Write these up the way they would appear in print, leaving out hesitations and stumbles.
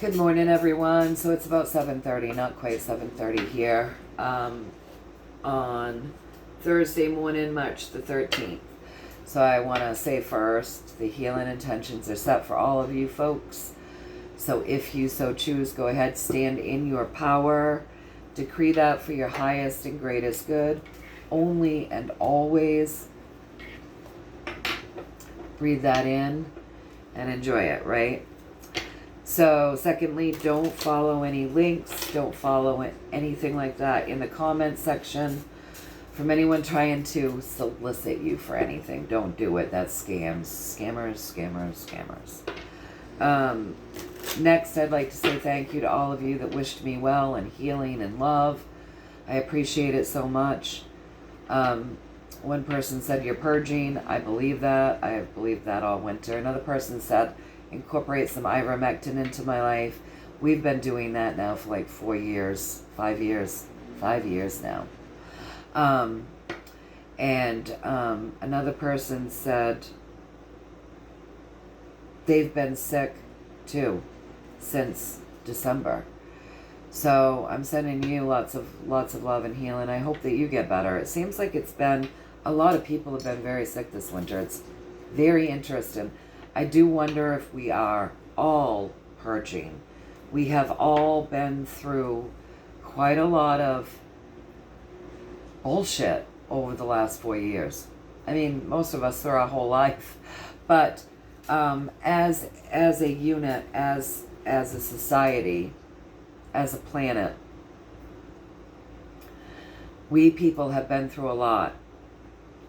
Good morning, everyone. So it's about 7:30, not quite 7:30 here, on Thursday morning, March the 13th. So I want to say first, the healing intentions are set for all of you folks. So if you so choose, go ahead, stand in your power, decree that for your highest and greatest good, only and always. Breathe that in and enjoy it, right? So secondly, don't follow any links, don't follow anything like that in the comment section from anyone trying to solicit you for anything. Don't do it. That's scams. Scammers. Next, I'd like to say thank you to all of you that wished me well and healing and love. I appreciate it so much. One person said you're purging. I believe that. I believed that all winter. Another person said incorporate some ivermectin into my life. We've been doing that now for like 5 years now. Another person said they've been sick too since December. So I'm sending you lots of love and healing. I hope that you get better. It seems like a lot of people have been very sick this winter. It's very interesting. I do wonder if we are all purging. We have all been through quite a lot of bullshit over the last 4 years. I mean, most of us through our whole life. But as a unit, as a society, as a planet, we people have been through a lot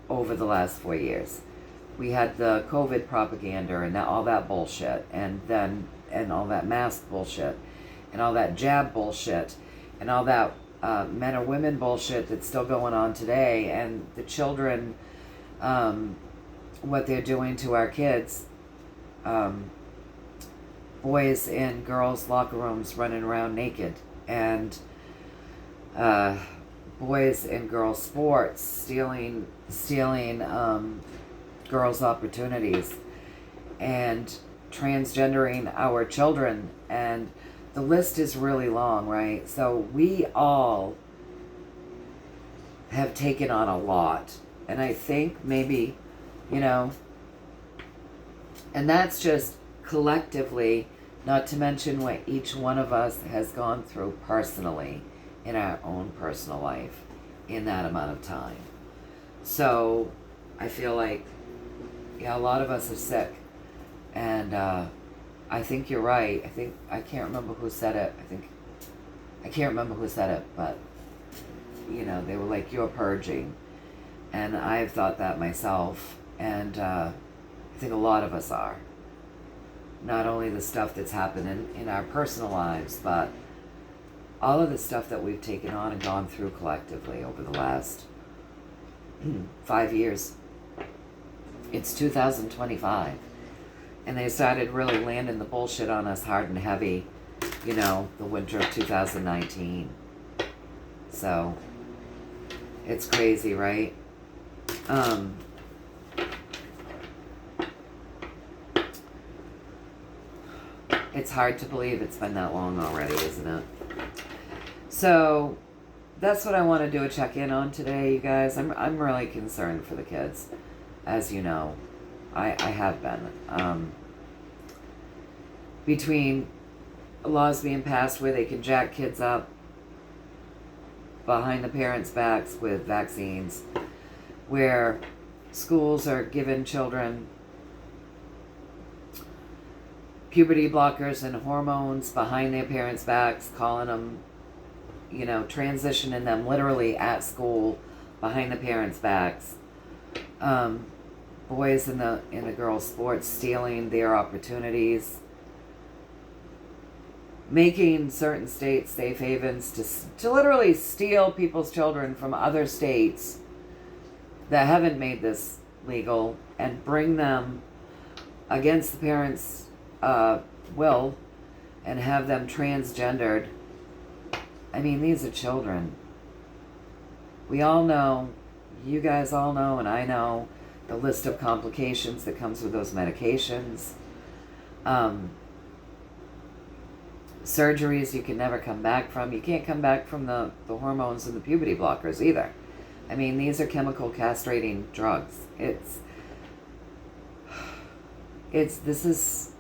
over the last 4 years. We had the COVID propaganda and all that bullshit, and all that mask bullshit, and all that jab bullshit, and all that men or women bullshit that's still going on today, and the children, what they're doing to our kids, boys in girls' locker rooms running around naked, and boys in girls' sports stealing girls' opportunities, and transgendering our children, and the list is really long, right? So we all have taken on a lot, and I think maybe, and that's just collectively, not to mention what each one of us has gone through personally in our own personal life in that amount of time. So I feel like, a lot of us are sick, and I think you're right. I can't remember who said it. I can't remember who said it, but they were like, you're purging, and I've thought that myself, and I think a lot of us are. Not only the stuff that's happening in our personal lives, but all of the stuff that we've taken on and gone through collectively over the last 5 years. It's 2025, and they started really landing the bullshit on us hard and heavy, the winter of 2019. So it's crazy, right? It's hard to believe it's been that long already, isn't it? So that's what I want to do a check-in on today, you guys. I'm really concerned for the kids, as you know. I have been. Between laws being passed where they can jack kids up behind the parents' backs with vaccines, where schools are giving children puberty blockers and hormones behind their parents' backs, calling them, transitioning them literally at school behind the parents' backs. Boys in the girls' sports stealing their opportunities, making certain states safe havens to literally steal people's children from other states that haven't made this legal and bring them against the parents' will and have them transgendered. I mean, these are children. We all know, you guys all know, and I know the list of complications that comes with those medications. surgeries you can never come back from. You can't come back from the hormones and the puberty blockers either. I mean, these are chemical castrating drugs. This is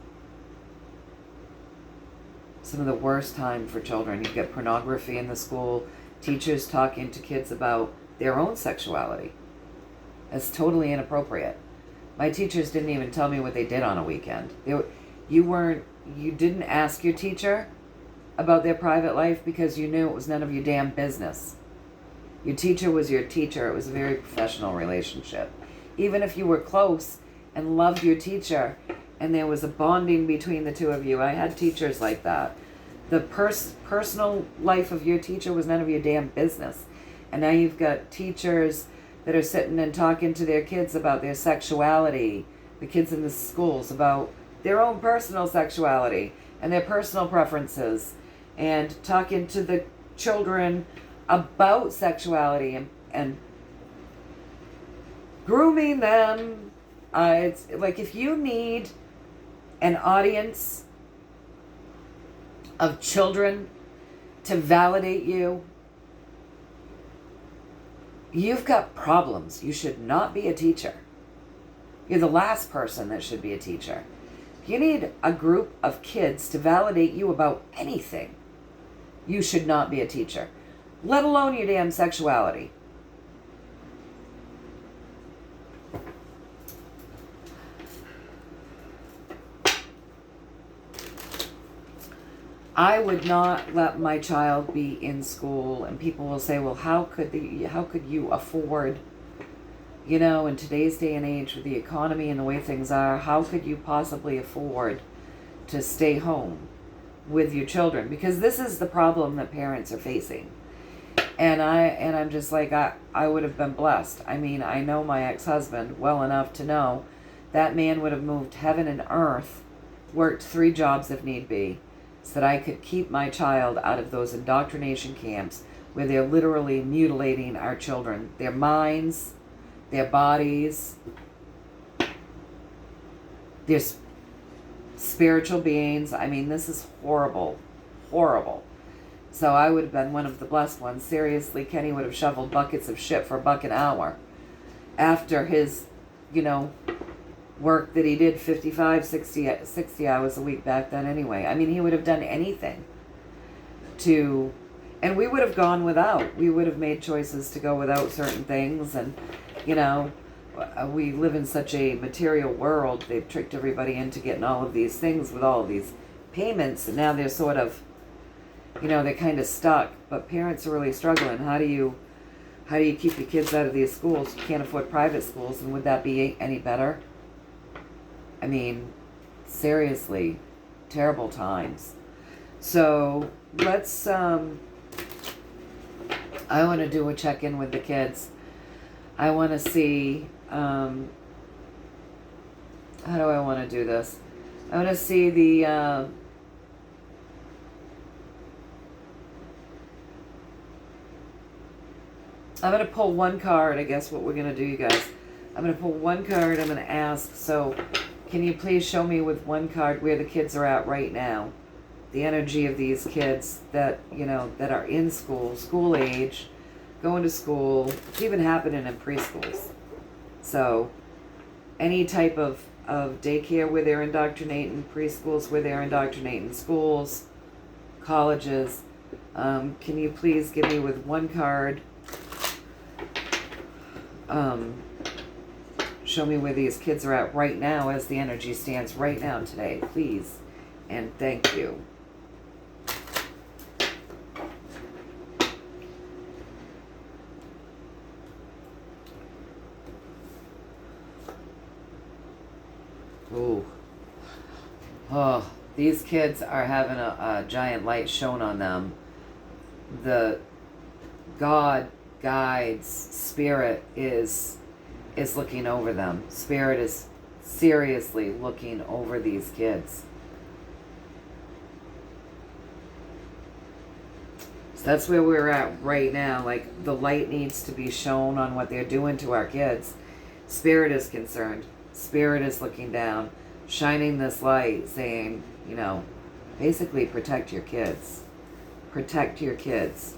some of the worst time for children. You get pornography in the school, teachers talking to kids about their own sexuality. It's totally inappropriate. My teachers didn't even tell me what they did on a weekend. You didn't ask your teacher about their private life because you knew it was none of your damn business. Your teacher was your teacher. It was a very professional relationship. Even if you were close and loved your teacher and there was a bonding between the two of you, I had teachers like that. The personal life of your teacher was none of your damn business. And now you've got teachers that are sitting and talking to their kids about their sexuality, the kids in the schools, about their own personal sexuality and their personal preferences, and talking to the children about sexuality and grooming them. It's like, if you need an audience of children to validate you, you've got problems. You should not be a teacher. You're the last person that should be a teacher. If you need a group of kids to validate you about anything, you should not be a teacher, let alone your damn sexuality. I would not let my child be in school, and people will say, well, how could you afford, in today's day and age with the economy and the way things are, how could you possibly afford to stay home with your children? Because this is the problem that parents are facing. And I'm just like, I would have been blessed. I mean, I know my ex-husband well enough to know that man would have moved heaven and earth, worked 3 jobs if need be, so that I could keep my child out of those indoctrination camps where they're literally mutilating our children, their minds, their bodies, their spiritual beings. I mean, this is horrible, horrible. So I would have been one of the blessed ones. Seriously, Kenny would have shoveled buckets of shit for $1 an hour after his, work that he did 55, 60 hours a week back then anyway. I mean, he would have done anything and we would have gone without. We would have made choices to go without certain things. And, we live in such a material world. They've tricked everybody into getting all of these things with all of these payments. And now they're sort of, they're kind of stuck. But parents are really struggling. How do you keep your kids out of these schools? You can't afford private schools. And would that be any better? I mean, seriously, terrible times. So let's, I want to do a check-in with the kids. I want to see, how do I want to do this? I want to see the, I'm going to pull one card. I guess what we're going to do, you guys. I'm going to pull one card. I'm going to ask, so can you please show me with one card where the kids are at right now? The energy of these kids that, that are in school age, going to school. It's even happening in preschools. So any type of daycare where they're indoctrinating, preschools where they're indoctrinating, schools, colleges. Can you please give me with one card, show me where these kids are at right now as the energy stands right now today, please. And thank you. Ooh. Oh, these kids are having a giant light shown on them. The God guides, spirit is looking over them. Spirit is seriously looking over these kids. So that's where we're at right now. Like, the light needs to be shown on what they're doing to our kids. Spirit is concerned. Spirit is looking down, shining this light, saying, Basically, protect your kids. Protect your kids.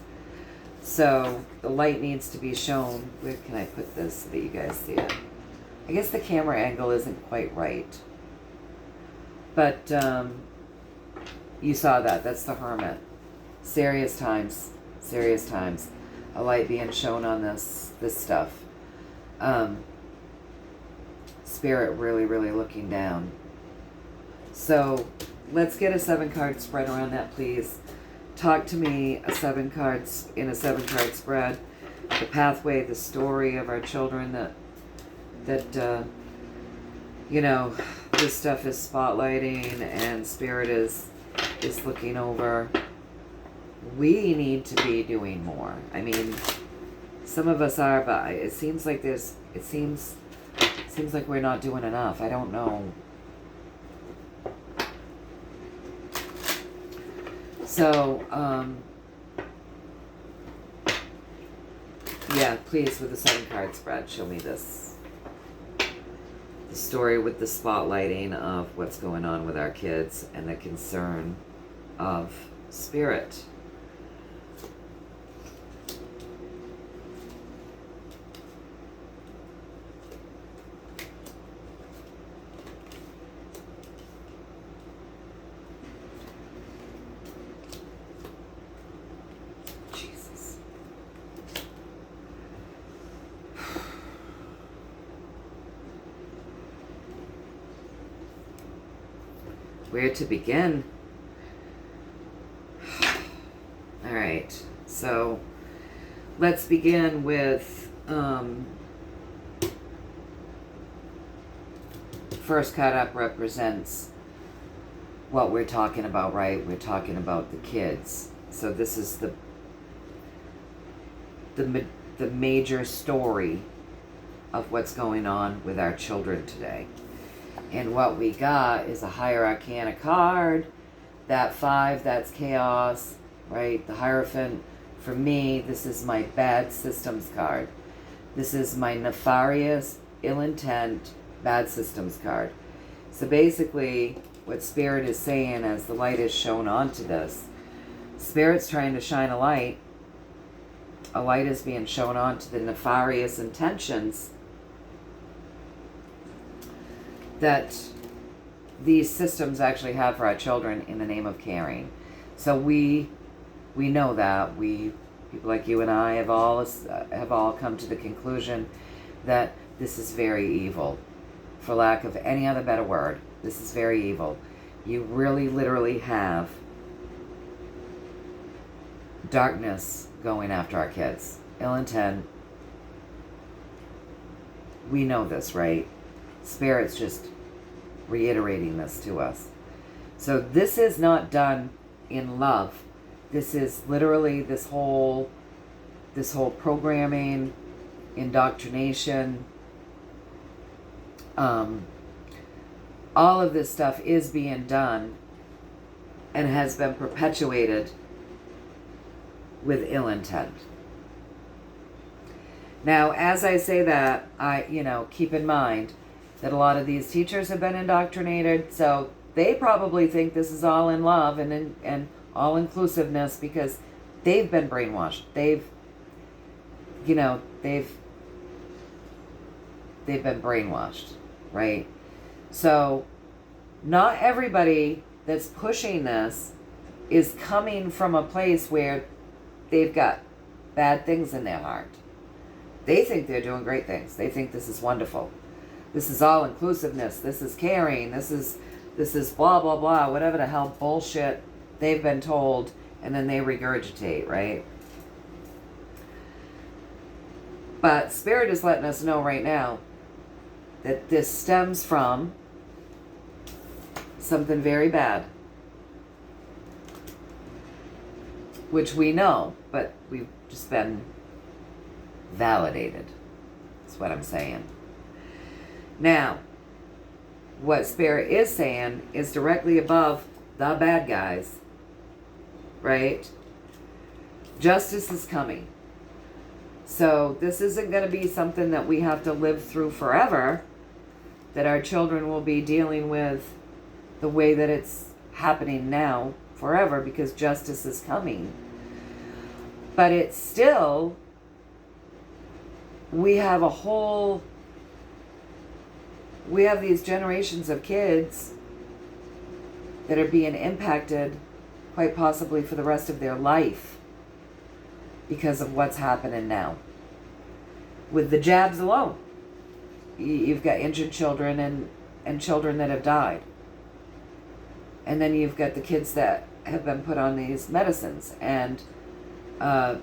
So the light needs to be shown. Where can I put this so that you guys see it? I guess the camera angle isn't quite right. But you saw that. That's the Hermit. Serious times. Serious times. A light being shown on this stuff. Spirit really, really looking down. So let's get a 7-card spread around that, please. Talk to me in a 7-card spread. The pathway, the story of our children that you know, this stuff is spotlighting and Spirit is looking over. We need to be doing more. I mean, some of us are, but it seems like seems like we're not doing enough. I don't know. So, yeah, please, with the 7-card spread, show me this. The story with the spotlighting of what's going on with our kids and the concern of Spirit. Where to begin? All right, so let's begin with first card up represents what we're talking about, right? We're talking about the kids. So this is the major story of what's going on with our children today. And what we got is a higher arcana card. That 5, that's chaos, right? The Hierophant, for me, this is my bad systems card. This is my nefarious, ill intent, bad systems card. So basically, what Spirit is saying as the light is shown onto this, Spirit's trying to shine a light. A light is being shown onto the nefarious intentions that these systems actually have for our children in the name of caring. So we know that. People like you and I have all come to the conclusion that this is very evil. For lack of any other better word, this is very evil. You really literally have darkness going after our kids. Ill intent. We know this, right? Spirit's just reiterating this to us. So this is not done in love. This is literally this whole programming, indoctrination, all of this stuff is being done and has been perpetuated with ill intent. Now, as I say that, keep in mind that a lot of these teachers have been indoctrinated, so they probably think this is all in love and all inclusiveness because they've been brainwashed. They've been brainwashed, right? So not everybody that's pushing this is coming from a place where they've got bad things in their heart. They think they're doing great things. They think this is wonderful. This is all inclusiveness. This is caring. This is blah, blah, blah, whatever the hell bullshit they've been told, and then they regurgitate, right? But Spirit is letting us know right now that this stems from something very bad, which we know, but we've just been validated. That's what I'm saying. Now, what Spirit is saying is directly above the bad guys, right? Justice is coming. So this isn't going to be something that we have to live through forever, that our children will be dealing with the way that it's happening now forever because justice is coming. But it's still, we have these generations of kids that are being impacted quite possibly for the rest of their life because of what's happening now. With the jabs alone, you've got injured children and children that have died. And then you've got the kids that have been put on these medicines and that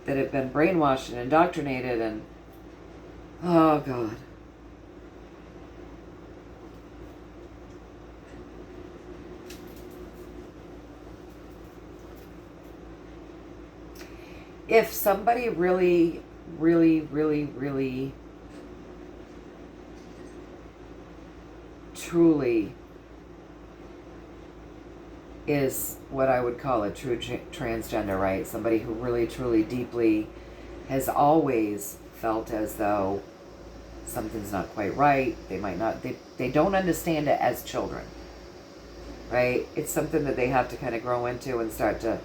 have been brainwashed and indoctrinated and, oh God. If somebody really, really, really, really, truly is what I would call a true transgender, right? Somebody who really, truly, deeply has always felt as though something's not quite right. They might not, they don't understand it as children, right? It's something that they have to kind of grow into and start to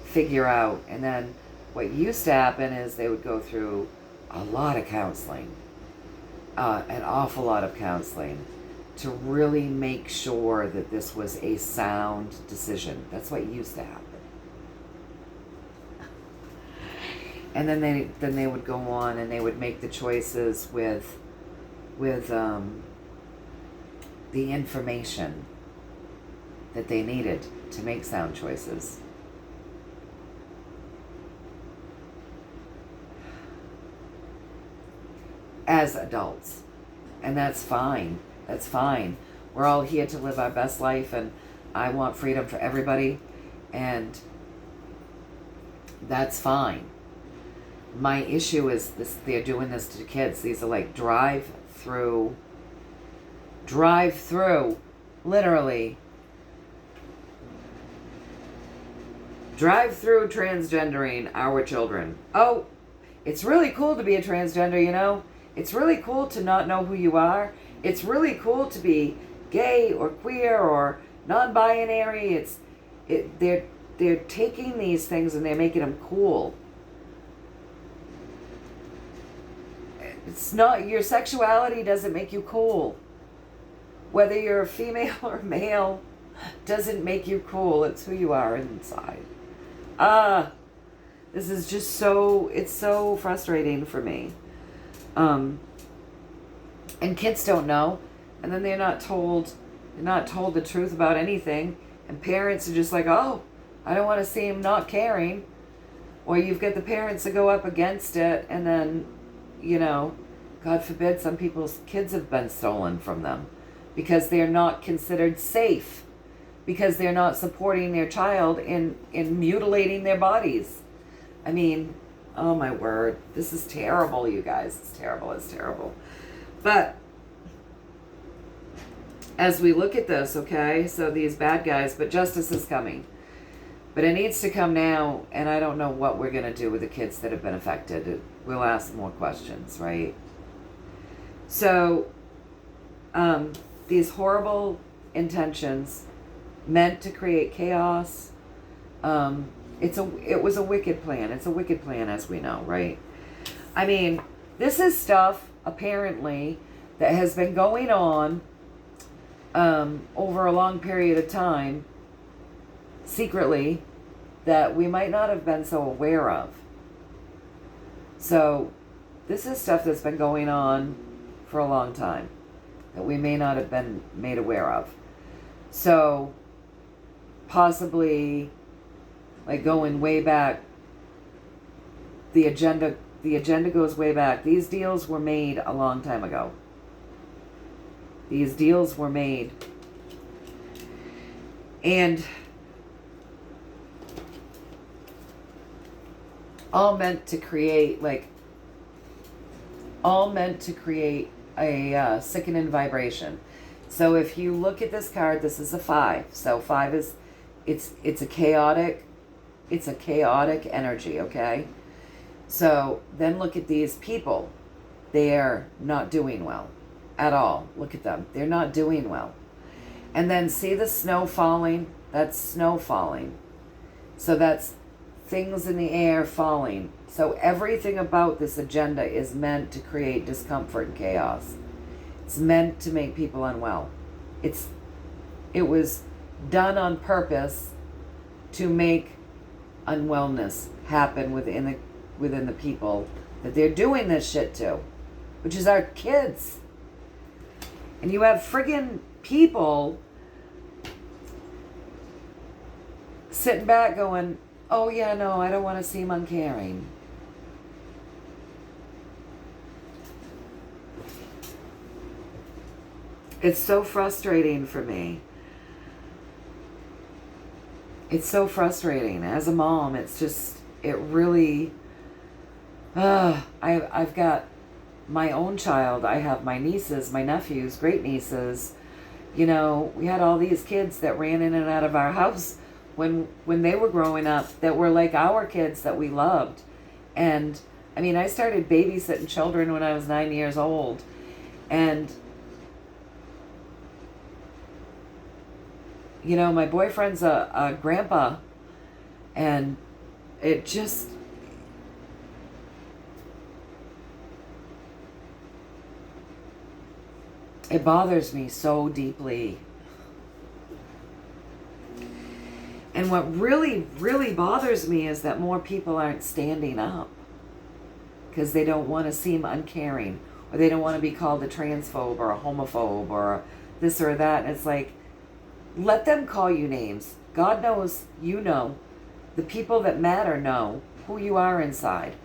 figure out. And then what used to happen is they would go through a lot of counseling, an awful lot of counseling, to really make sure that this was a sound decision. That's what used to happen. And then they would go on and they would make the choices with the information that they needed to make sound choices. As adults. And that's fine. That's fine. We're all here to live our best life, and I want freedom for everybody, and that's fine. My issue is this: they're doing this to kids. These are like drive-through, literally, drive-through transgendering our children. Oh, it's really cool to be a transgender, you know? It's really cool to not know who you are. It's really cool to be gay or queer or non-binary. They're taking these things and they're making them cool. It's not, your sexuality doesn't make you cool. Whether you're a female or male doesn't make you cool. It's who you are inside. This is just it's so frustrating for me. And kids don't know, and then they're not told the truth about anything, and parents are just like, oh, I don't want to see him not caring. Or you've got the parents that go up against it, and then, you know, God forbid, some people's kids have been stolen from them because they're not considered safe, because they're not supporting their child in mutilating their bodies. I mean, oh my word, this is terrible, you guys. It's terrible. But as we look at this, okay, so these bad guys, but justice is coming. But it needs to come now, and I don't know what we're going to do with the kids that have been affected. We'll ask more questions, right? So, these horrible intentions meant to create chaos. It was a wicked plan. It's a wicked plan, as we know, right? I mean, this is stuff, apparently, that has been going on over a long period of time, secretly, that we might not have been so aware of. So, this is stuff that's been going on for a long time that we may not have been made aware of. So, possibly, like going way back, the agenda goes way back. These deals were made a long time ago. These deals were made. And all meant to create a sickening vibration. So if you look at this card, this is a 5. So 5 is, it's a chaotic energy, okay? So then look at these people. They're not doing well at all. Look at them. They're not doing well. And then see the snow falling? That's snow falling. So that's things in the air falling. So everything about this agenda is meant to create discomfort and chaos. It's meant to make people unwell. It was done on purpose to make unwellness happen within the people that they're doing this shit to, which is our kids. And you have friggin' people sitting back going, oh yeah, no, I don't want to seem uncaring. It's so frustrating for me. It's so frustrating. As a mom, it's just, it really, I've got my own child. I have my nieces, my nephews, great nieces. You know, we had all these kids that ran in and out of our house when they were growing up that were like our kids that we loved. And I mean, I started babysitting children when I was 9 years old. And you know, my boyfriend's a grandpa, and it just, it bothers me so deeply. And what really, really bothers me is that more people aren't standing up because they don't want to seem uncaring, or they don't want to be called a transphobe or a homophobe or this or that. And it's like, let them call you names. God knows you know. The people that matter know who you are inside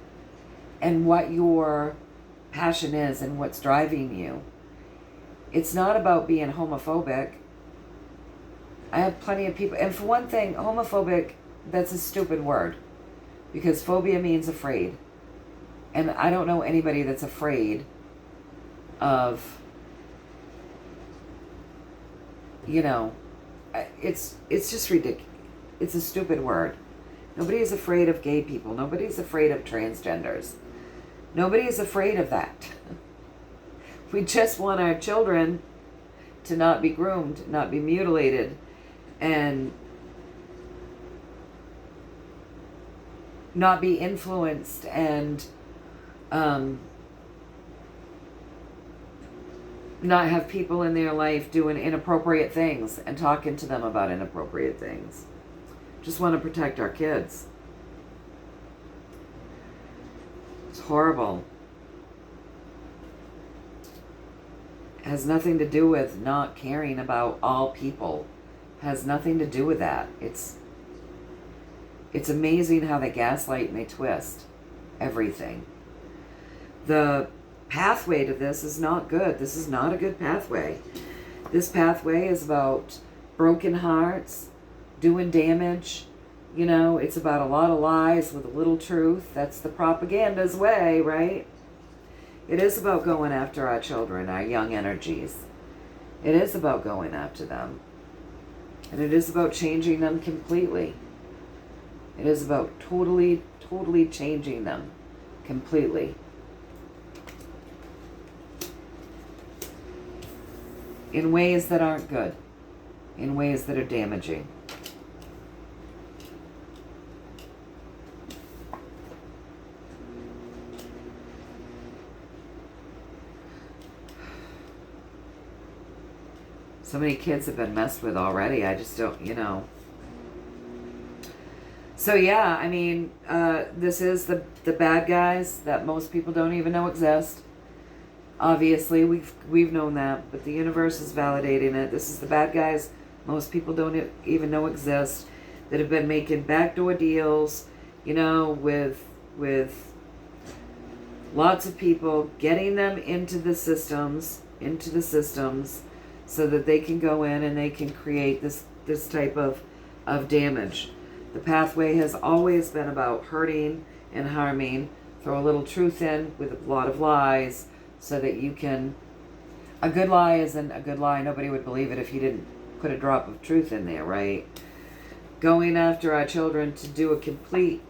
and what your passion is and what's driving you. It's not about being homophobic. I have plenty of people, and for one thing, homophobic, that's a stupid word, because phobia means afraid. And I don't know anybody that's afraid of, you know, it's just ridiculous. It's a stupid word. Nobody is afraid of gay people. Nobody's afraid of transgenders. Nobody is afraid of that. We just want our children to not be groomed, not be mutilated, and not be influenced, and not have people in their life doing inappropriate things and talking to them about inappropriate things. Just want to protect our kids. It's horrible. It has nothing to do with not caring about all people. It has nothing to do with that. It's amazing how they gaslight and they twist everything. The pathway to this is not good. This is not a good pathway. This pathway is about broken hearts, doing damage. You know, it's about a lot of lies with a little truth. That's the propaganda's way, right? It is about going after our children, our young energies. It is about going after them. And it is about changing them completely. It is about totally, totally changing them completely. In ways that aren't good. In ways that are damaging. So many kids have been messed with already. I just don't, you know. So yeah, I mean, this is the bad guys that most people don't even know exist. Obviously, we've known that, but the universe is validating it. This is the bad guys most people don't even know exist, that have been making backdoor deals, you know, with lots of people, getting them into the systems, so that they can go in and they can create this type of damage. The pathway has always been about hurting and harming. Throw a little truth in with a lot of lies, so that you can... A good lie isn't a good lie. Nobody would believe it if you didn't put a drop of truth in there, right? Going after our children to do a complete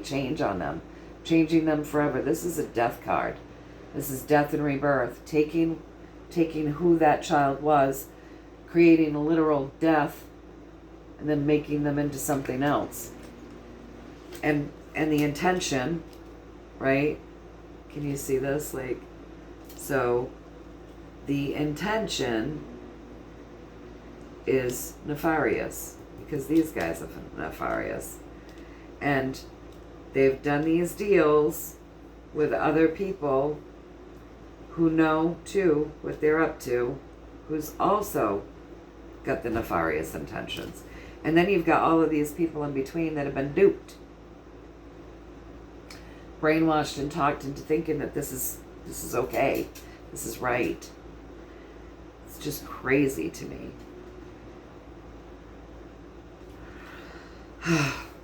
change on them. Changing them forever. This is a death card. This is death and rebirth. Taking who that child was creating a literal death and then making them into something else. And the intention, right? Can you see this? Like, so the intention is nefarious, because these guys are nefarious. And they've done these deals with other people who know too what they're up to, who's also got the nefarious intentions. And then you've got all of these people in between that have been duped, brainwashed and talked into thinking that this is okay, this is right. It's just crazy to me.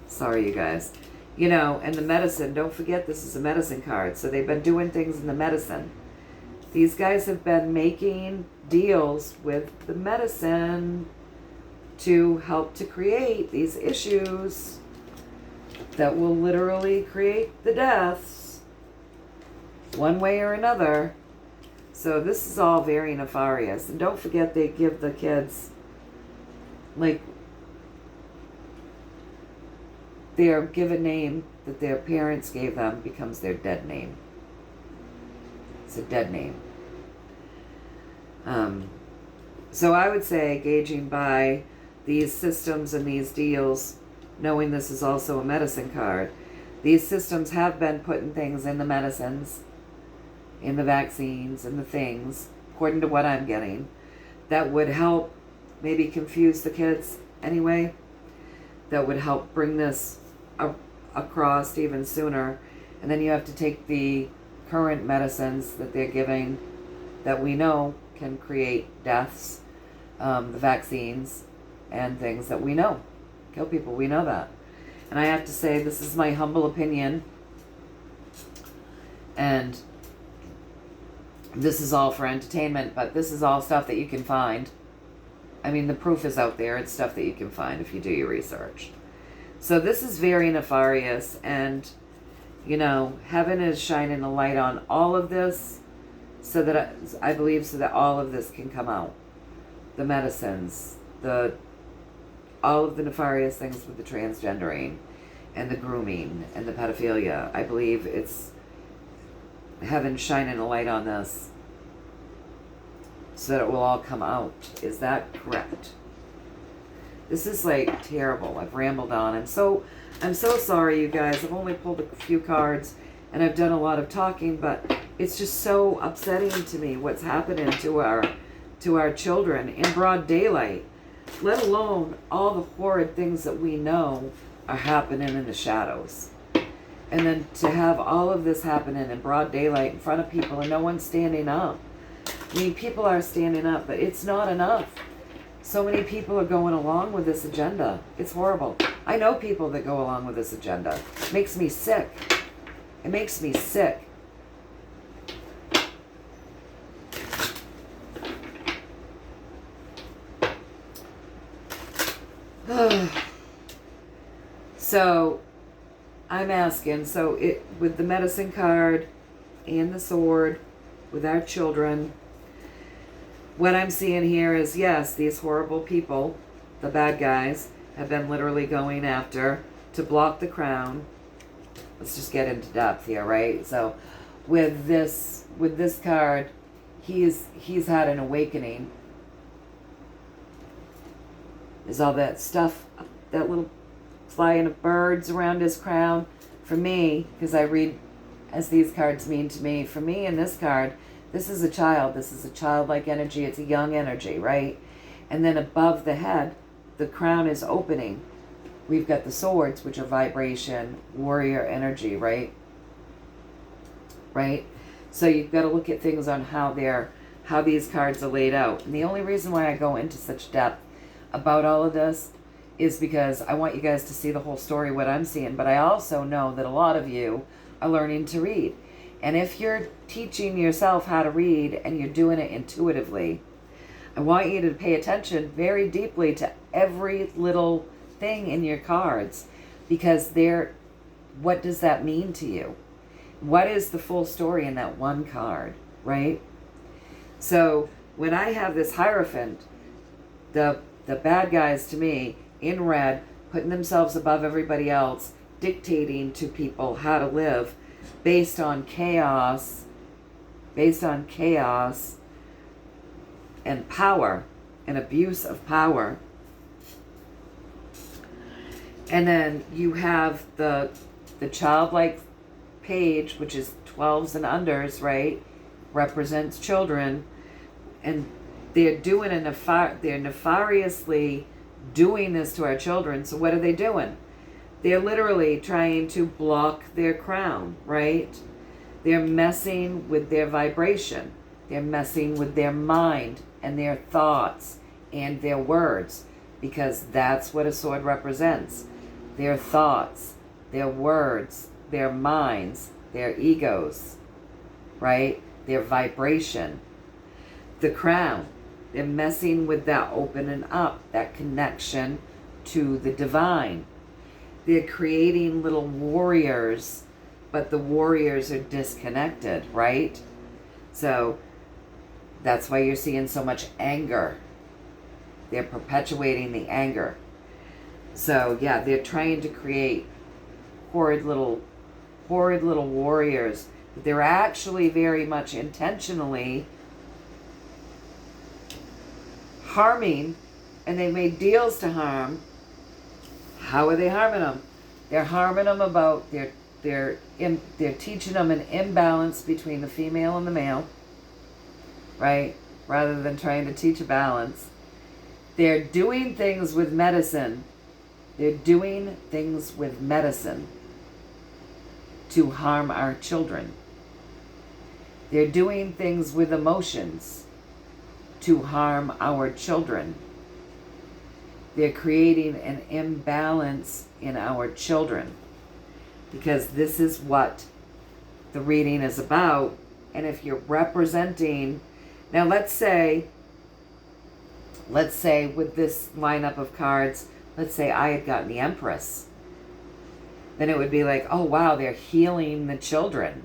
Sorry, you guys. You know, and the medicine, don't forget this is a medicine card. So they've been doing things in the medicine. These guys have been making deals with the medicine to help to create these issues that will literally create the deaths one way or another. So this is all very nefarious. And don't forget they give the kids, like, their given name that their parents gave them becomes their dead name. It's a dead name. So I would say, gauging by these systems and these deals, knowing this is also a medicine card, these systems have been putting things in the medicines, in the vaccines, and the things, according to what I'm getting, that would help maybe confuse the kids anyway, that would help bring this across even sooner. And then you have to take the current medicines that they're giving that we know can create deaths, the vaccines and things that we know kill people. We know that. And I have to say, this is my humble opinion, and this is all for entertainment, but this is all stuff that you can find. I mean, the proof is out there. It's stuff that you can find if you do your research. So this is very nefarious, and, you know, heaven is shining a light on all of this, so that I believe, so that all of this can come out. The medicines, all of the nefarious things with the transgendering and the grooming and the pedophilia. I believe it's heaven shining a light on this so that it will all come out. Is that correct? This is like terrible. I've rambled on. I'm so sorry, you guys. I've only pulled a few cards and I've done a lot of talking, but it's just so upsetting to me what's happening to our children in broad daylight, let alone all the horrid things that we know are happening in the shadows. And then to have all of this happening in broad daylight in front of people and no one's standing up. I mean, people are standing up, but it's not enough. So many people are going along with this agenda. It's horrible. I know people that go along with this agenda. It makes me sick. It makes me sick. So I'm asking, so it with the medicine card and the sword with our children, what I'm seeing here is, yes, these horrible people, the bad guys, have been literally going after to block the crown. Let's just get into depth here, right? So with this card, he's had an awakening. There's all that stuff, that little flying of birds around his crown. For me, because I read as these cards mean to me, for me in this card, this is a child. This is a childlike energy. It's a young energy, right? And then above the head, the crown is opening. We've got the swords, which are vibration, warrior energy, right? Right? So you've got to look at things on how these cards are laid out. And the only reason why I go into such depth about all of this is because I want you guys to see the whole story, what I'm seeing. But I also know that a lot of you are learning to read. And if you're teaching yourself how to read and you're doing it intuitively, I want you to pay attention very deeply to every little thing in your cards, because what does that mean to you? What is the full story in that one card, right? So when I have this Hierophant, the bad guys to me in red, putting themselves above everybody else, dictating to people how to live based on chaos and power and abuse of power. And then you have the childlike page, which is 12s and unders, right? Represents children, and they're doing they're nefariously doing this to our children. So what are they doing? They're literally trying to block their crown, right? They're messing with their vibration. They're messing with their mind and their thoughts and their words, because that's what a sword represents. Their thoughts, their words, their minds, their egos, right? Their vibration. The crown, they're messing with that opening up, that connection to the divine. They're creating little warriors, but the warriors are disconnected, right? So that's why you're seeing so much anger. They're perpetuating the anger. So yeah, they're trying to create horrid little warriors. But they're actually very much intentionally harming, and they made deals to harm. How are they harming them? They're harming them about they're teaching them an imbalance between the female and the male, right? Rather than trying to teach a balance. They're doing things with medicine. They're doing things with medicine to harm our children. They're doing things with emotions to harm our children. They're creating an imbalance in our children, because this is what the reading is about. And if you're representing, now let's say with this lineup of cards, let's say I had gotten the Empress, then it would be like, oh wow, they're healing the children.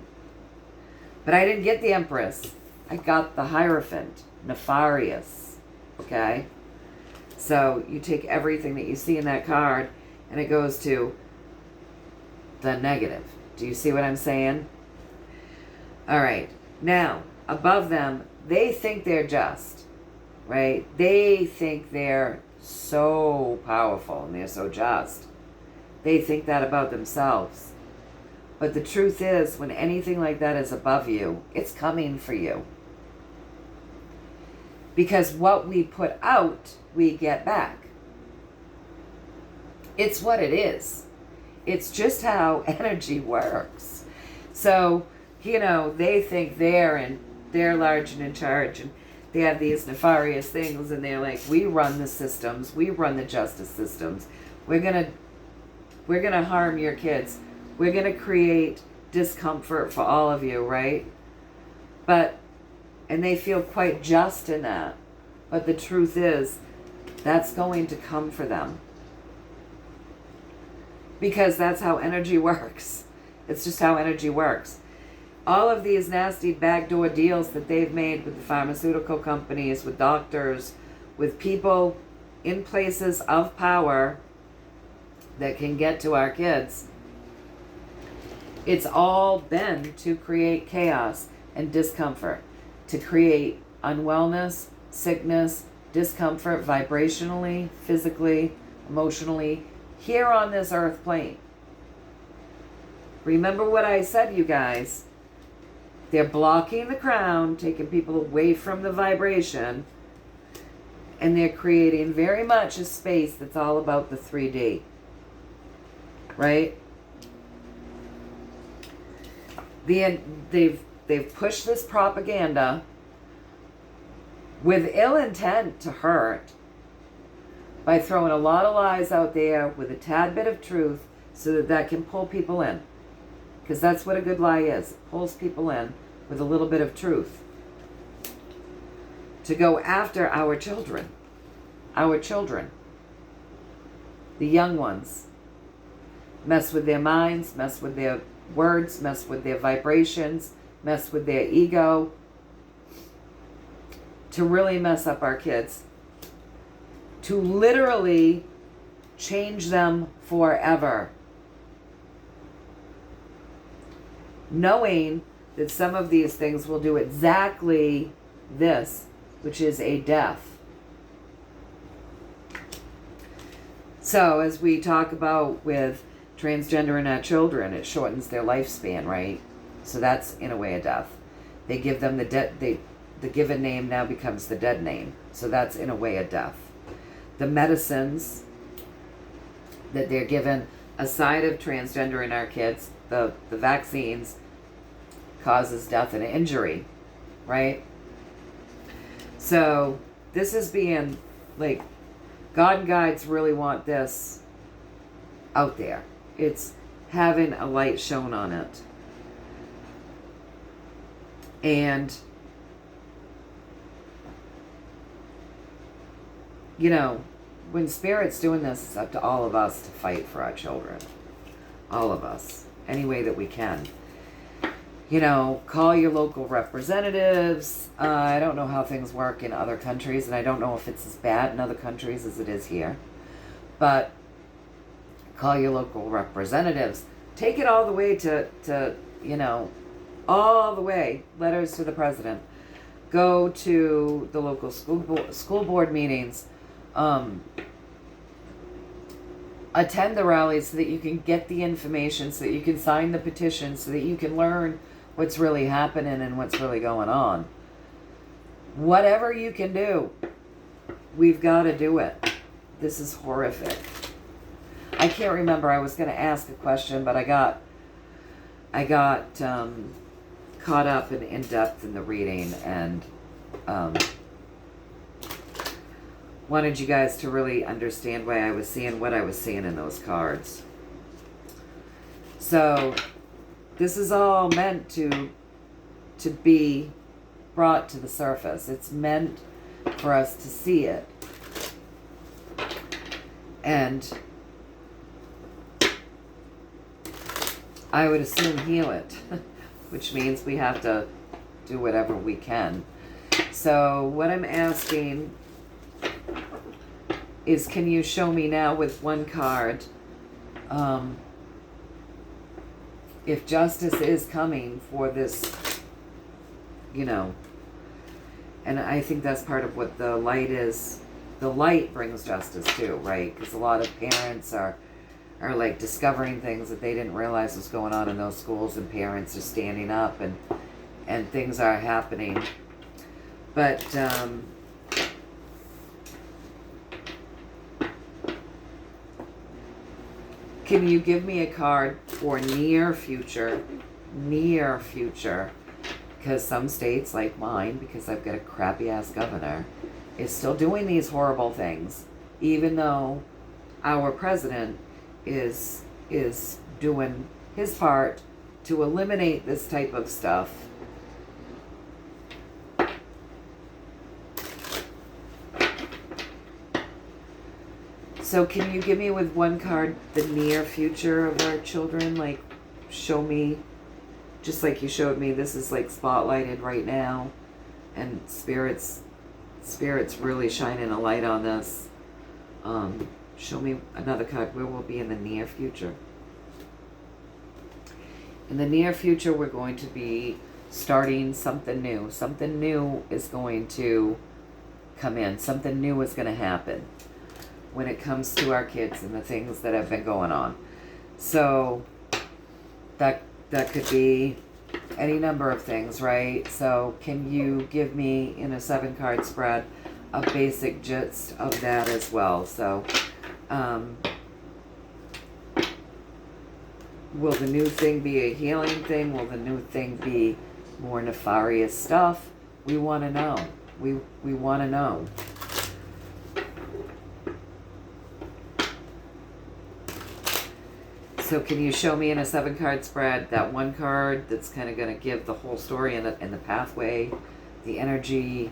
But I didn't get the Empress. I got the Hierophant, Nefarious, okay? So you take everything that you see in that card and it goes to the negative. Do you see what I'm saying? All right. Now, above them, they think they're just, right? They think they're so powerful and they're so just. They think that about themselves. But the truth is, when anything like that is above you, it's coming for you. Because what we put out, we get back. It's what it is. It's just how energy works. So, they think they're large and in charge, and they have these nefarious things, and they're like, we run the systems, we run the justice systems. We're gonna harm your kids. We're gonna create discomfort for all of you, right? And they feel quite just in that. But the truth is, that's going to come for them. Because that's how energy works. It's just how energy works. All of these nasty backdoor deals that they've made with the pharmaceutical companies, with doctors, with people in places of power that can get to our kids, it's all been to create chaos and discomfort, to create unwellness, sickness, discomfort, vibrationally, physically, emotionally, here on this earth plane. Remember what I said, you guys. They're blocking the crown, taking people away from the vibration, and they're creating very much a space that's all about the 3D. Right? They've pushed this propaganda with ill intent to hurt by throwing a lot of lies out there with a tad bit of truth so that can pull people in. Because that's what a good lie is. It pulls people in with a little bit of truth to go after our children. Our children. The young ones. Mess with their minds, mess with their words, mess with their vibrations, mess with their ego, to really mess up our kids. to literally change them forever. Knowing that some of these things will do exactly this, which is a death. So as we talk about with transgender in our children, it shortens their lifespan, right? So that's in a way a death. They give them the given name now becomes the dead name. So that's in a way a death. The medicines that they're given aside of transgender in our kids, the vaccines causes death and injury, right? So this is being like, God and guides really want this out there. It's having a light shown on it. And, you know, when Spirit's doing this, it's up to all of us to fight for our children. All of us. Any way that we can. You know, call your local representatives. I don't know how things work in other countries, and I don't know if it's as bad in other countries as it is here. But call your local representatives. Take it all the way to you know, all the way, letters to the president. Go to the local school board meetings. Attend the rallies so that you can get the information, so that you can sign the petition, so that you can learn what's really happening and what's really going on. Whatever you can do, we've got to do it. This is horrific. I can't remember. I was going to ask a question, but I got caught up and in depth in the reading, and wanted you guys to really understand why I was seeing what I was seeing in those cards. So this is all meant to be brought to the surface. It's meant for us to see it. And I would assume heal it, which means we have to do whatever we can. So what I'm asking is, can you show me now with one card if justice is coming for this, you know, and I think that's part of what the light is. The light brings justice too, right? Because a lot of parents are like discovering things that they didn't realize was going on in those schools, and parents are standing up and things are happening. But can you give me a card for near future? Near future. Because some states, like mine, because I've got a crappy ass governor, is still doing these horrible things, even though our president is doing his part to eliminate this type of stuff. So can you give me with one card the near future of our children? Like, show me, just like you showed me, this is like spotlighted right now, and Spirit's really shining a light on this. Show me another card where we'll be in the near future. In the near future, we're going to be starting something new. Something new is going to come in. Something new is going to happen when it comes to our kids and the things that have been going on. So that could be any number of things, right? So can you give me, in a 7-card spread, a basic gist of that as well? So will the new thing be a healing thing? Will the new thing be more nefarious stuff? We want to know. We want to know. So can you show me in a 7-card spread that one card that's kind of going to give the whole story and the pathway, the energy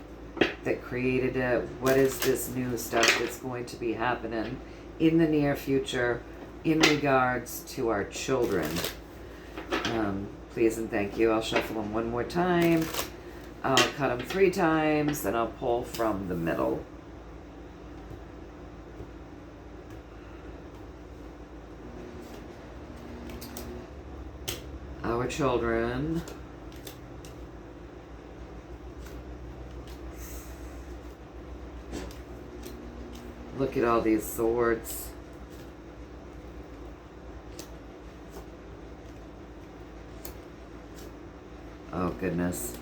that created it? What is this new stuff that's going to be happening in the near future in regards to our children? Please and thank you. I'll shuffle them one more time. I'll cut them 3 times, and I'll pull from the middle. children. Look at all these swords. Oh, goodness.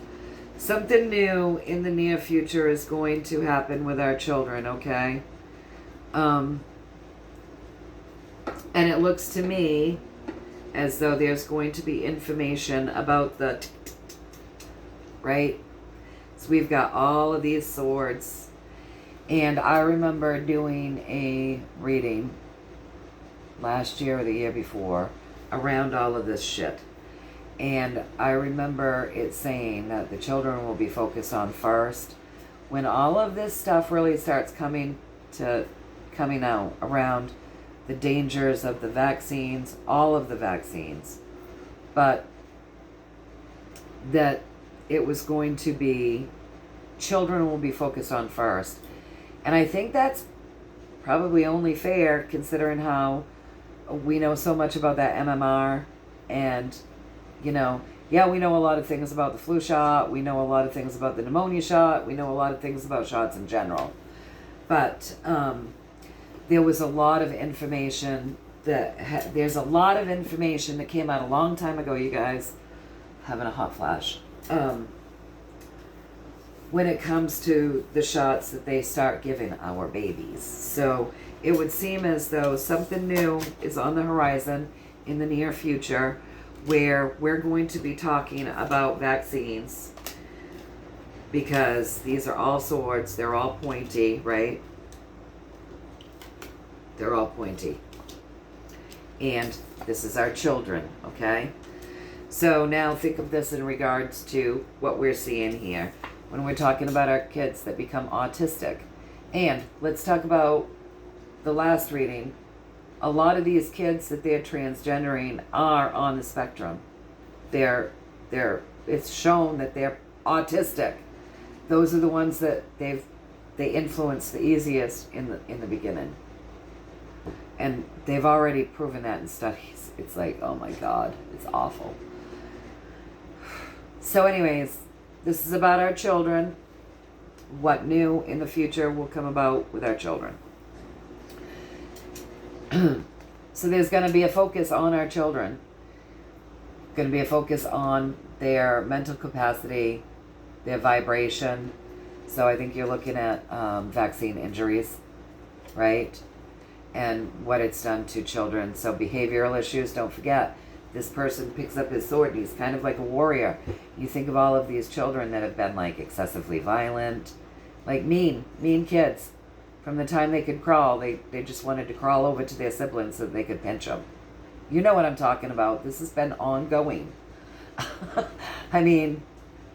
Something new in the near future is going to happen with our children, okay? And it looks to me as though there's going to be information about the... Right? So we've got all of these swords. And I remember doing a reading last year or the year before around all of this shit. And I remember it saying that the children will be focused on first. When all of this stuff really starts coming out around the dangers of the vaccines, all of the vaccines, but that it was going to be children will be focused on first. And I think that's probably only fair considering how we know so much about that MMR and, you know, yeah, we know a lot of things about the flu shot. We know a lot of things about the pneumonia shot. We know a lot of things about shots in general. But there was a lot of information there's a lot of information that came out a long time ago, you guys. Having a hot flash. When it comes to the shots that they start giving our babies. So it would seem as though something new is on the horizon in the near future where we're going to be talking about vaccines because these are all swords. They're all pointy, right? They're all pointy. And this is our children, okay? So now think of this in regards to what we're seeing here when we're talking about our kids that become autistic. And let's talk about the last reading. A lot of these kids that they're transgendering are on the spectrum. It's shown that they're autistic. Those are the ones that they influence the easiest in the beginning. And they've already proven that in studies. It's like, oh my God, it's awful. So anyways, this is about our children. What new in the future will come about with our children. So there's going to be a focus on our children. Going to be a focus on their mental capacity, their vibration. So I think you're looking at vaccine injuries, right? And what it's done to children. So behavioral issues, don't forget. This person picks up his sword and he's kind of like a warrior. You think of all of these children that have been like excessively violent, like mean kids. From the time they could crawl, they just wanted to crawl over to their siblings so that they could pinch them. You know what I'm talking about. This has been ongoing. I mean,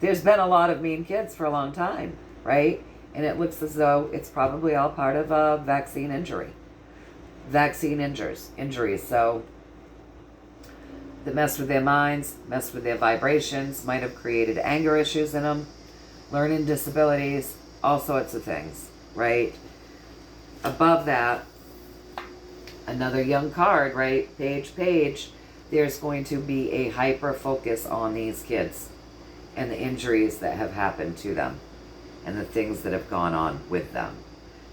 there's been a lot of mean kids for a long time, right? And it looks as though it's probably all part of a vaccine injury. Vaccine injuries. So that messed with their minds, messed with their vibrations, might have created anger issues in them, learning disabilities, all sorts of things, right? Above that, another young card, right? Page. There's going to be a hyper focus on these kids and the injuries that have happened to them and the things that have gone on with them.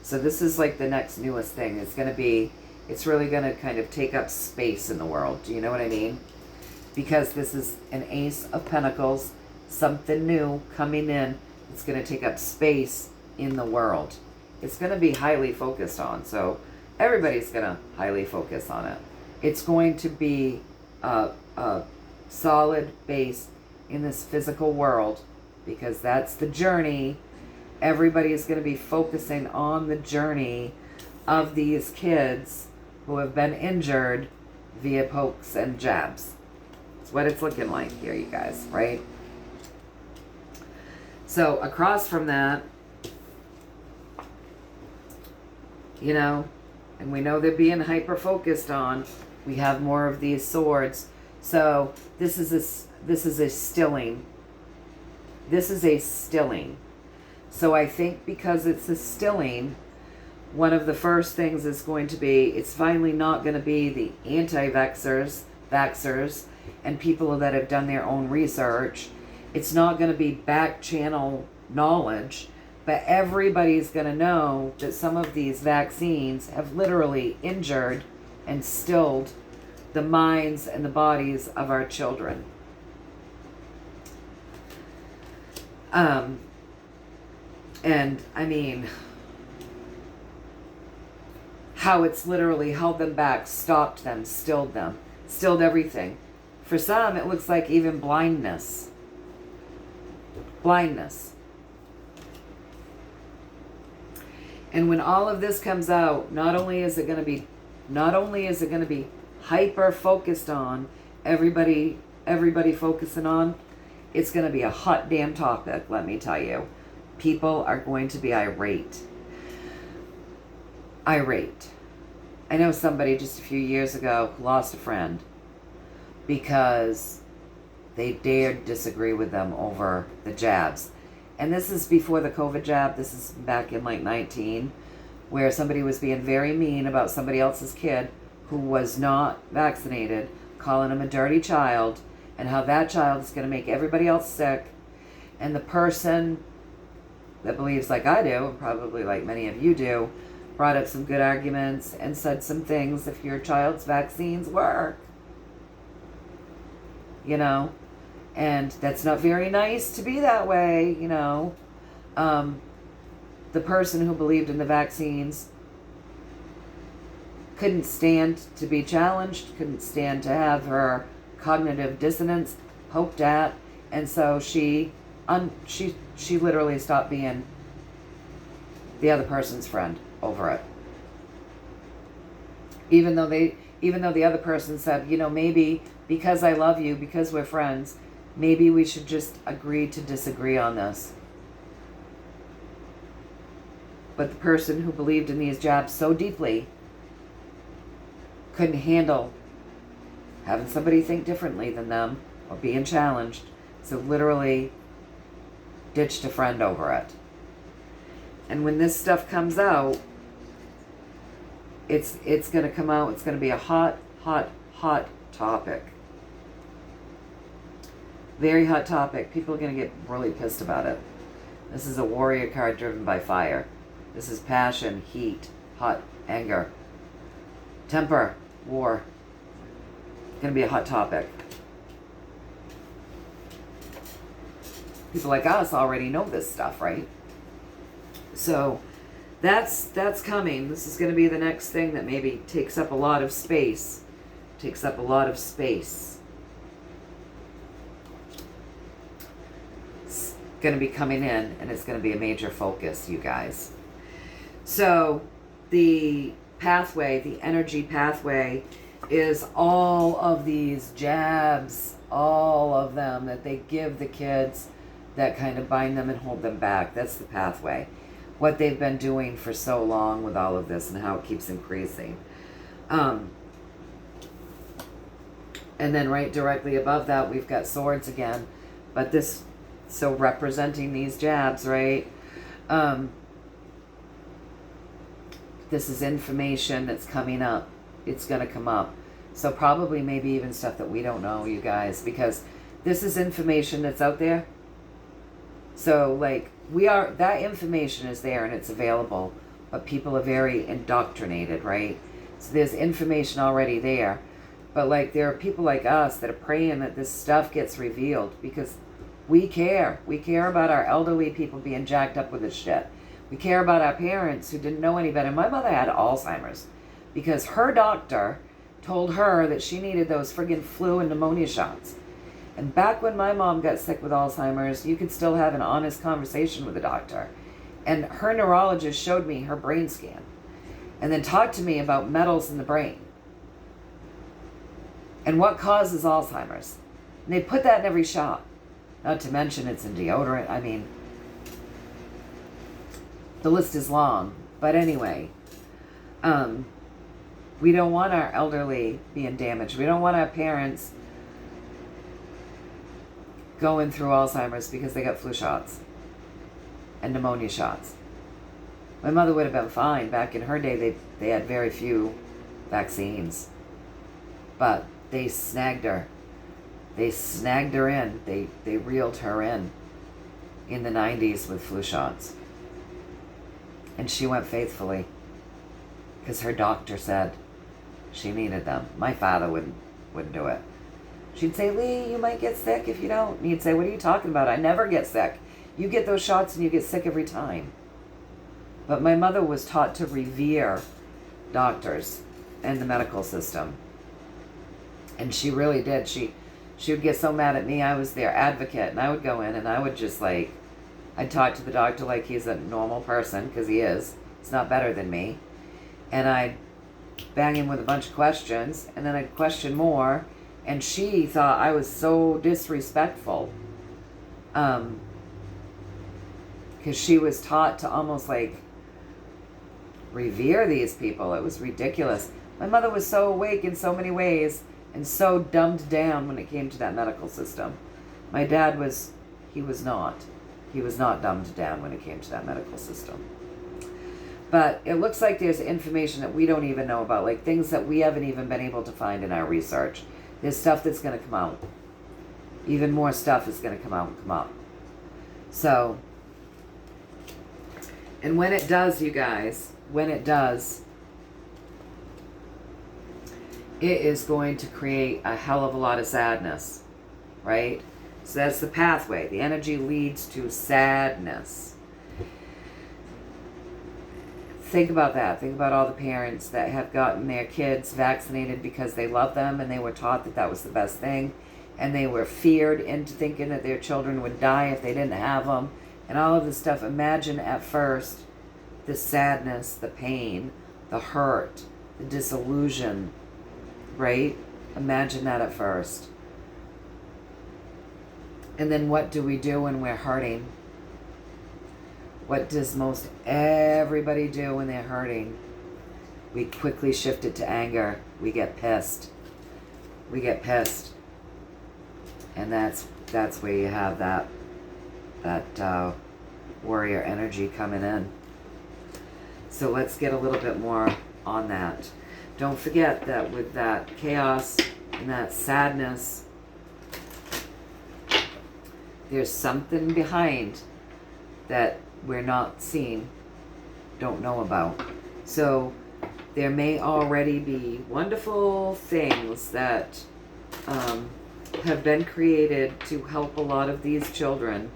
So this is like the next newest thing. It's really going to kind of take up space in the world. Do you know what I mean? Because this is an Ace of Pentacles, something new coming in. It's going to take up space in the world. It's going to be highly focused on. So everybody's going to highly focus on it. It's going to be a solid base in this physical world because that's the journey. Everybody is going to be focusing on the journey of these kids who have been injured via pokes and jabs. It's what it's looking like here, you guys, right? So across from that, you know, and we know they're being hyper focused on, we have more of these swords. So this is a stilling. This is a stilling. So I think because it's a stilling, one of the first things is going to be, it's finally not going to be the anti-vaxxers vaxxers and people that have done their own research. It's not going to be back channel knowledge, but everybody's going to know that some of these vaccines have literally injured and stilled the minds and the bodies of our children. And I mean, how it's literally held them back, stopped them, stilled everything. For some, it looks like even blindness. Blindness. And when all of this comes out, not only is it going to be hyper focused on everybody focusing on, it's going to be a hot damn topic, let me tell you. People are going to be irate. I know somebody just a few years ago lost a friend because they dared disagree with them over the jabs. And this is before the COVID jab. This is back in like 19, where somebody was being very mean about somebody else's kid who was not vaccinated, calling him a dirty child, and how that child is going to make everybody else sick. And the person that believes like I do, and probably like many of you do, brought up some good arguments and said some things. If your child's vaccines work, you know, and that's not very nice to be that way, you know. The person who believed in the vaccines couldn't stand to be challenged, couldn't stand to have her cognitive dissonance poked at, and so she literally stopped being the other person's friend over it. Even though the other person said, you know, maybe because I love you, because we're friends, maybe we should just agree to disagree on this. But the person who believed in these jabs so deeply couldn't handle having somebody think differently than them or being challenged, so literally ditched a friend over it. And when this stuff comes out, it's going to come out. It's going to be a hot topic. Very hot topic. People are going to get really pissed about it. This is a warrior card driven by fire. This is passion, heat, hot, anger, temper, war. It's going to be a hot topic. People like us already know this stuff, right? So that's coming. This is going to be the next thing that maybe takes up a lot of space. It's going to be coming in, and it's going to be a major focus, you guys. So the pathway, the energy pathway, is all of these jabs, all of them that they give the kids that kind of bind them and hold them back. That's the pathway. What they've been doing for so long with all of this and how it keeps increasing. And then right directly above that, we've got swords again. But this, so representing these jabs, right? This is information that's coming up. It's going to come up. So probably maybe even stuff that we don't know, you guys, because this is information that's out there. So like that information is there and it's available, but people are very indoctrinated, right? So there's information already there. But like there are people like us that are praying that this stuff gets revealed because we care. We care about our elderly people being jacked up with this shit. We care about our parents who didn't know any better. My mother had Alzheimer's because her doctor told her that she needed those friggin' flu and pneumonia shots. And back when my mom got sick with Alzheimer's, you could still have an honest conversation with the doctor. And her neurologist showed me her brain scan and then talked to me about metals in the brain and what causes Alzheimer's. And they put that in every shot. Not to mention it's in deodorant. I mean, the list is long. But anyway, we don't want our elderly being damaged. We don't want our parents going through Alzheimer's because they got flu shots and pneumonia shots. My mother would have been fine. Back in her day, they had very few vaccines. But they snagged her. They snagged her in. They reeled her in the 90s with flu shots. And she went faithfully because her doctor said she needed them. My father wouldn't do it. She'd say, Lee, you might get sick if you don't. And he'd say, what are you talking about? I never get sick. You get those shots and you get sick every time. But my mother was taught to revere doctors and the medical system. And she really did. She would get so mad at me. I was their advocate, and I would go in and I would just like, I'd talk to the doctor like he's a normal person, because he is. He's not better than me. And I'd bang him with a bunch of questions, and then I'd question more. And she thought I was so disrespectful. Because she was taught to almost like revere these people. It was ridiculous. My mother was so awake in so many ways and so dumbed down when it came to that medical system. My dad was, he was not dumbed down when it came to that medical system. But it looks like there's information that we don't even know about, like things that we haven't even been able to find in our research. There's stuff that's going to come out. Even more stuff is going to come up. So, and when it does, you guys, when it does, it is going to create a hell of a lot of sadness, right? So that's the pathway. The energy leads to sadness. Think about that. Think about all the parents that have gotten their kids vaccinated because they love them and they were taught that that was the best thing, and they were feared into thinking that their children would die if they didn't have them, and all of this stuff. Imagine at first the sadness, the pain, the hurt, the disillusion, right? Imagine that at first. And then what do we do when we're hurting? What does most everybody do when they're hurting? We quickly shift it to anger. We get pissed. And that's where you have that warrior energy coming in. So let's get a little bit more on that. Don't forget that with that chaos and that sadness, there's something behind that we're not seeing, don't know about. So there may already be wonderful things that have been created to help a lot of these children,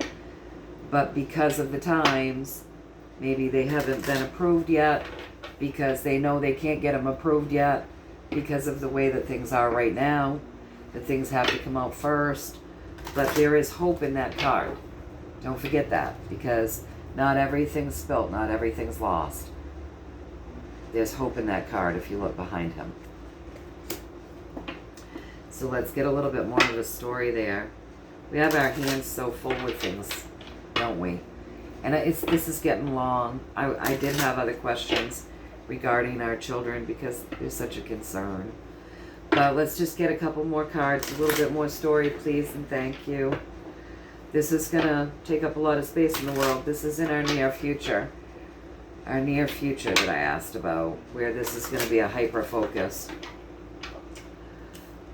but because of the times, maybe they haven't been approved yet, because they know they can't get them approved yet because of the way that things are right now, that things have to come out first. But there is hope in that card. Don't forget that, because not everything's spilt, not everything's lost. There's hope in that card if you look behind him. So let's get a little bit more of a story there. We have our hands so full with things, don't we? And this is getting long. I did have other questions regarding our children because there's such a concern. But let's just get a couple more cards, a little bit more story, please, and thank you. This is going to take up a lot of space in the world. This is in our near future. Our near future that I asked about, where this is going to be a hyper focus.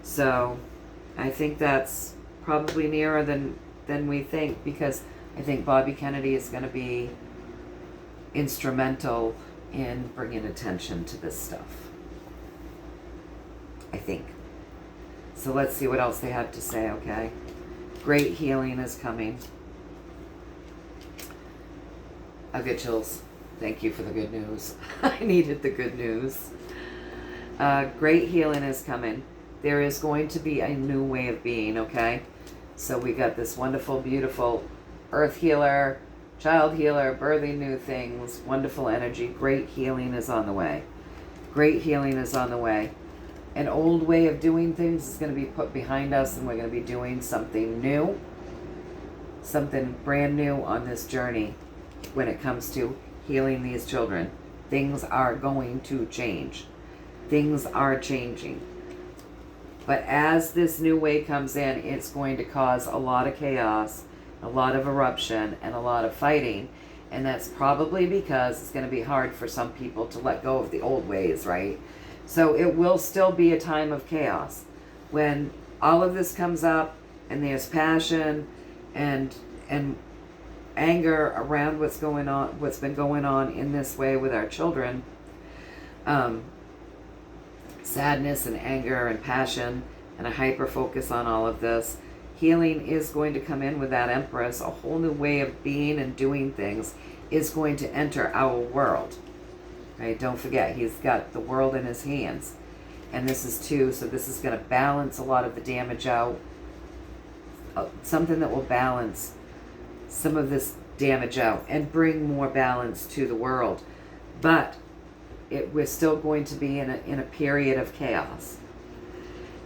So I think that's probably nearer than we think, because I think Bobby Kennedy is going to be instrumental in bringing attention to this stuff. I think. So let's see what else they have to say, okay? Great healing is coming. I'll get chills. Thank you for the good news. I needed the good news. Great healing is coming. There is going to be a new way of being, okay? So we got this wonderful, beautiful earth healer, child healer, birthing new things, wonderful energy. Great healing is on the way. Great healing is on the way. An old way of doing things is going to be put behind us, and we're going to be doing something new, something brand new on this journey when it comes to healing these children. Things are going to change. Things are changing. But as this new way comes in, it's going to cause a lot of chaos, a lot of eruption, and a lot of fighting. And that's probably because it's going to be hard for some people to let go of the old ways, right? So it will still be a time of chaos. when all of this comes up and there's passion and anger around what's been going on in this way with our children, sadness and anger and passion and a hyper focus on all of this, healing is going to come in with that Empress. A whole new way of being and doing things is going to enter our world. Right? Don't forget, he's got the world in his hands. And this is two, so this is going to balance a lot of the damage out. Something that will balance some of this damage out and bring more balance to the world. But we're still going to be in a period of chaos.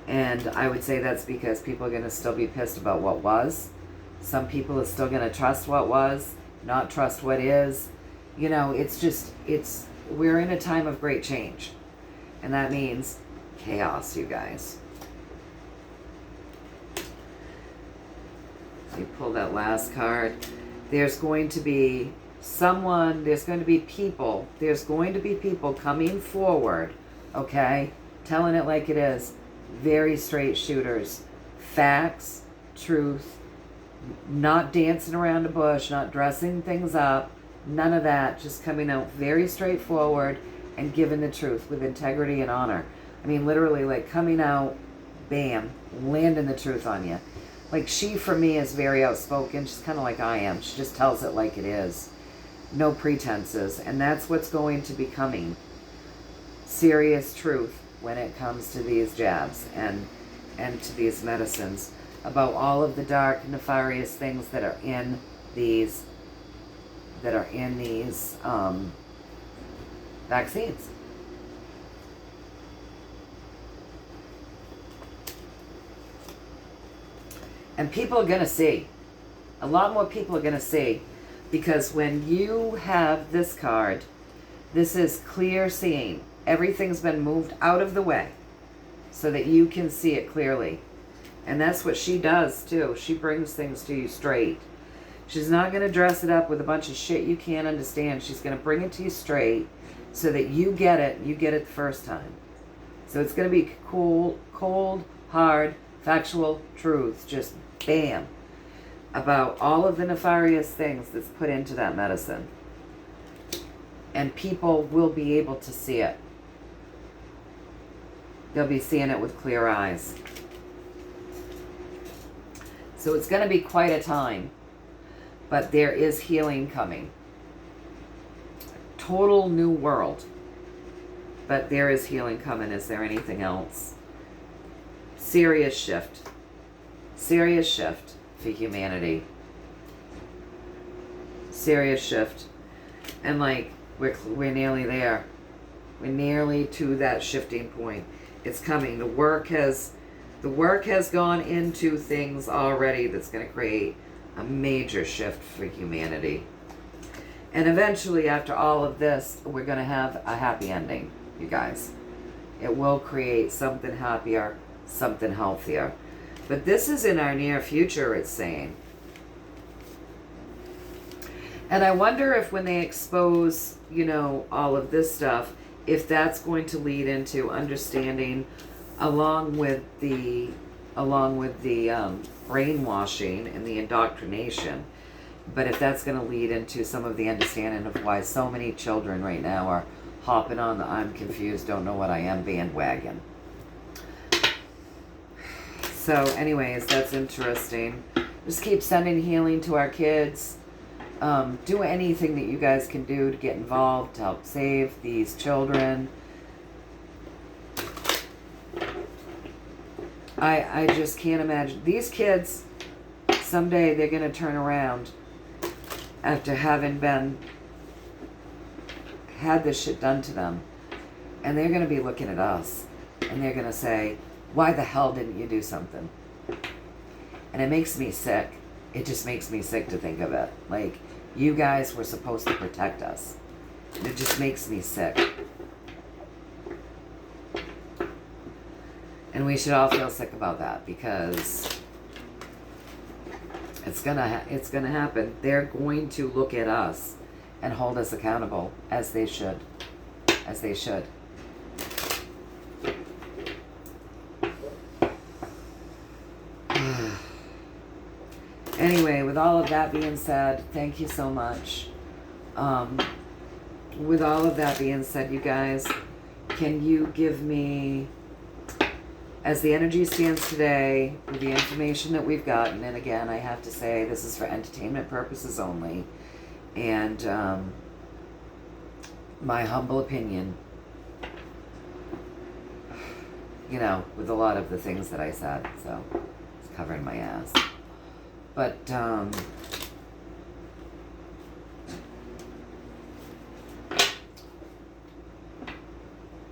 And I would say that's because people are going to still be pissed about what was. Some people are still going to trust what was, not trust what is. You know, we're in a time of great change. And that means chaos, you guys. You pull that last card. There's going to be people coming forward, okay? Telling it like it is. Very straight shooters. Facts, truth, not dancing around a bush, not dressing things up, none of that. Just coming out very straightforward and giving the truth with integrity and honor. I mean, literally, like, coming out, bam, landing the truth on you. Like, she, for me, is very outspoken. She's kind of like I am. She just tells it like it is. No pretenses. And that's what's going to be coming. Serious truth when it comes to these jabs and to these medicines. About all of the dark, nefarious things that are in these vaccines. And people are going to see. A lot more people are going to see. Because when you have this card, this is clear seeing. Everything's been moved out of the way so that you can see it clearly. And that's what she does too. She brings things to you straight. She's not going to dress it up with a bunch of shit you can't understand. She's going to bring it to you straight so that you get it. You get it the first time. So it's going to be cool, cold, hard, factual truth. Just bam. About all of the nefarious things that's put into that medicine. And people will be able to see it. They'll be seeing it with clear eyes. So it's going to be quite a time. But there is healing coming. Total new world. But there is healing coming. Is there anything else? Serious shift. Serious shift for humanity. Serious shift. And like, we're nearly there. We're nearly to that shifting point. It's coming. The work has gone into things already that's going to create a major shift for humanity. And eventually, after all of this, we're going to have a happy ending, you guys. It will create something happier, something healthier. But this is in our near future, it's saying. And I wonder if when they expose, you know, all of this stuff, if that's going to lead into understanding along with the brainwashing and the indoctrination, but if that's going to lead into some of the understanding of why so many children right now are hopping on the I'm confused, don't know what I am bandwagon. So anyways, that's interesting. Just keep sending healing to our kids. Do anything that you guys can do to get involved, to help save these children. I just can't imagine. These kids, someday they're going to turn around after having had this shit done to them. And they're going to be looking at us. And they're going to say, why the hell didn't you do something? And it makes me sick. It just makes me sick to think of it. Like, you guys were supposed to protect us. It just makes me sick. And we should all feel sick about that because it's gonna happen. They're going to look at us and hold us accountable, as they should. As they should. Anyway, with all of that being said, thank you so much. With all of that being said, you guys, can you give me, as the energy stands today, with the information that we've gotten, and again, I have to say, this is for entertainment purposes only, and my humble opinion, you know, with a lot of the things that I said, so it's covering my ass. But,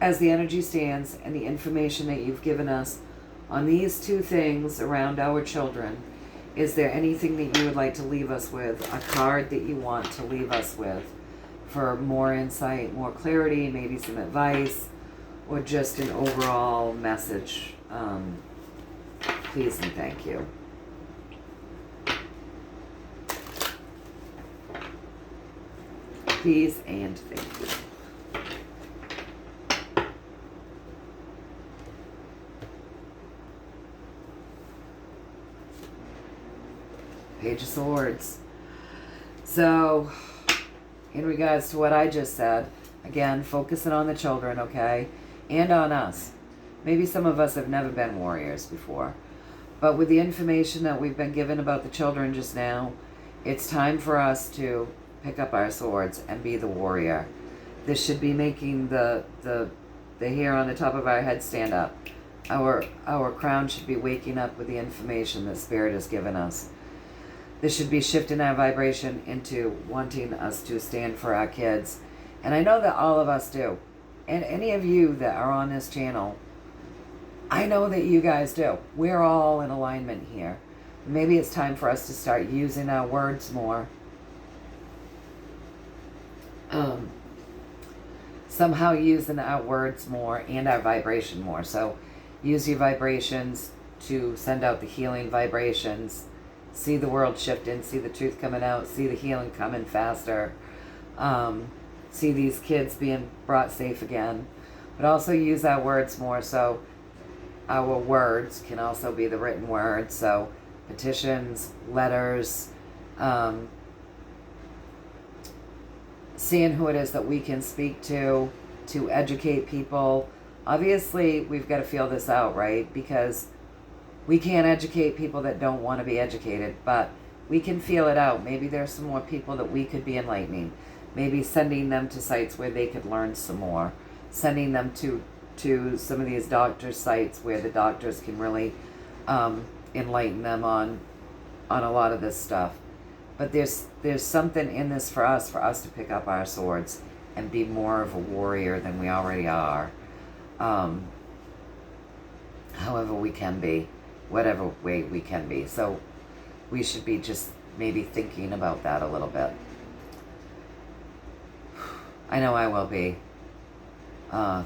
as the energy stands and the information that you've given us on these two things around our children, is there anything that you would like to leave us with, a card that you want to leave us with for more insight, more clarity, maybe some advice, or just an overall message? Please and thank you. Please and thank you. Page of Swords. So, in regards to what I just said, again, focusing on the children, okay? And on us. Maybe some of us have never been warriors before. But with the information that we've been given about the children just now, it's time for us to pick up our swords and be the warrior. This should be making the hair on the top of our head stand up. Our crown should be waking up with the information that Spirit has given us. This should be shifting our vibration into wanting us to stand for our kids. And I know that all of us do. And any of you that are on this channel, I know that you guys do. We're all in alignment here. Maybe it's time for us to start using our words more. Somehow using our words more and our vibration more. So use your vibrations to send out the healing vibrations. See the world shifting, see the truth coming out, see the healing coming faster. See these kids being brought safe again. But also use our words more, so our words can also be the written words. So petitions, letters, seeing who it is that we can speak to educate people. Obviously, we've got to feel this out, right? Because we can't educate people that don't want to be educated, but we can feel it out. Maybe there's some more people that we could be enlightening. Maybe sending them to sites where they could learn some more. Sending them to some of these doctor sites where the doctors can really enlighten them on a lot of this stuff. But there's something in this for us to pick up our swords and be more of a warrior than we already are. However we can be, whatever way we can be. So we should be just maybe thinking about that a little bit. I know I will be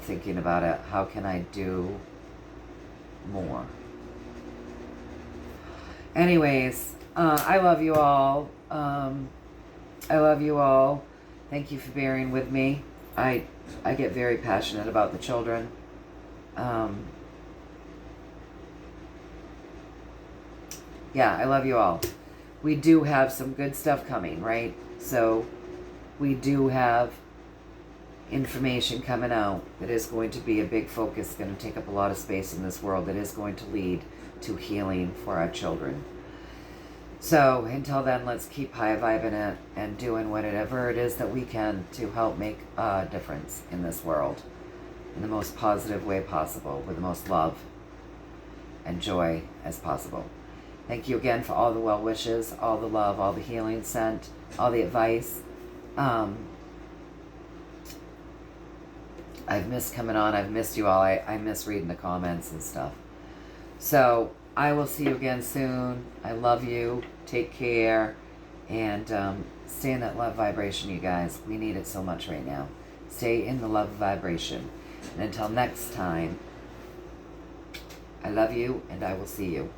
thinking about it. How can I do more? Anyways, I love you all. I love you all. Thank you for bearing with me. I get very passionate about the children. Yeah, I love you all. We do have some good stuff coming, right? So we do have information coming out that is going to be a big focus, going to take up a lot of space in this world, that is going to lead to healing for our children. So until then, let's keep high vibing it and doing whatever it is that we can to help make a difference in this world in the most positive way possible, with the most love and joy as possible. Thank you again for all the well wishes, all the love, all the healing sent, all the advice. I've missed coming on. I've missed you all. I miss reading the comments and stuff. So I will see you again soon. I love you. Take care. And stay in that love vibration, you guys. We need it so much right now. Stay in the love vibration. And until next time, I love you and I will see you.